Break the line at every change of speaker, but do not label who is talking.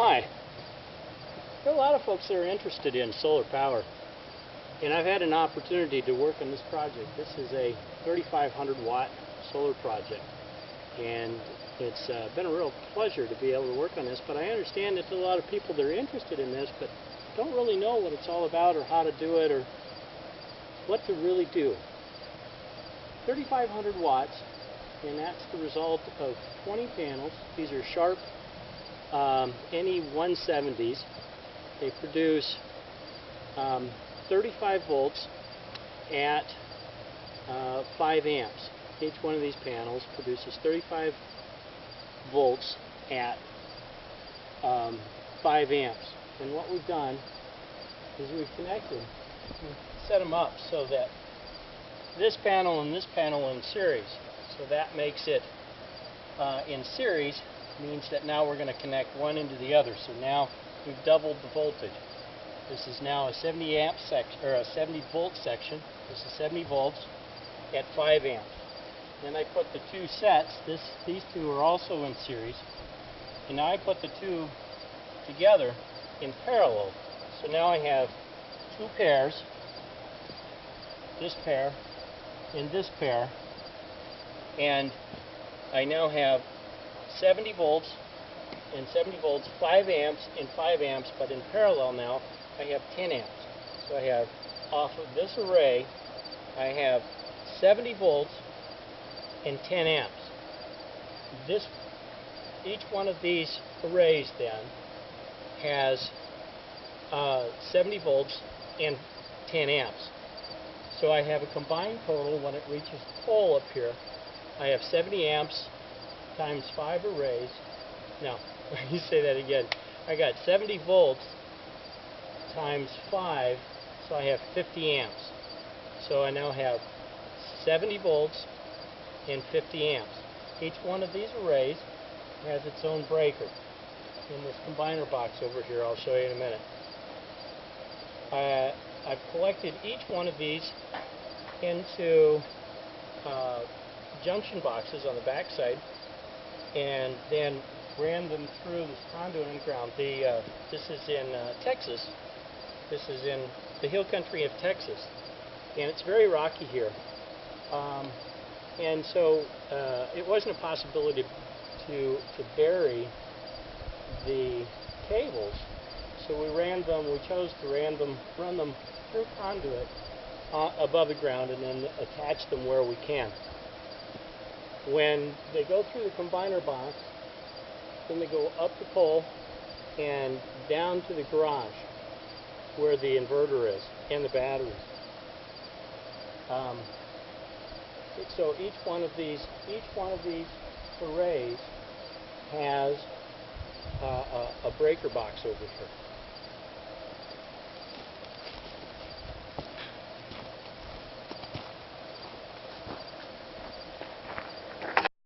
Hi. There are a lot of folks that are interested in solar power, and I've had an opportunity to work on this project. This is a 3,500 watt solar project, and it's been a real pleasure to be able to work on this, but I understand that there are a lot of people that are interested in this but don't really know what it's all about or how to do it or what to really do. 3,500 watts, and that's the result of 20 panels. These are Sharp NE-170s. They produce 35 volts at 5 amps. Each one of these panels produces 35 volts at 5 amps. And what we've done is we've set them up so that this panel and this panel are in series. So that makes it in series, means that now we're going to connect one into the other. So now we've doubled the voltage. This is now a 70 amp section, or a 70 volt section. This is 70 volts at 5 amps. Then I put the two sets. These two are also in series, and now I put the two together in parallel. So now I have two pairs, this pair and this pair, and I now have 70 volts and 70 volts, 5 amps and 5 amps, but in parallel now I have 10 amps. So I have, off of this array, I have 70 volts and 10 amps. Each one of these arrays then has 70 volts and 10 amps. So I have a combined total when it reaches the pole up here. I have 70 amps times 5 arrays. Now, let me say that again. I got 70 volts times 5, so I have 50 amps. So I now have 70 volts and 50 amps. Each one of these arrays has its own breaker in this combiner box over here. I'll show you in a minute. I've collected each one of these into junction boxes on the back side, and then ran them through this conduit and ground. This is in Texas. This is in the hill country of Texas, and it's very rocky here. And so it wasn't a possibility to bury the cables. So we chose to run them through conduit above the ground, and then attach them where we can. When they go through the combiner box, then they go up the pole and down to the garage where the inverter is and the batteries. So each one of these arrays has a breaker box over here.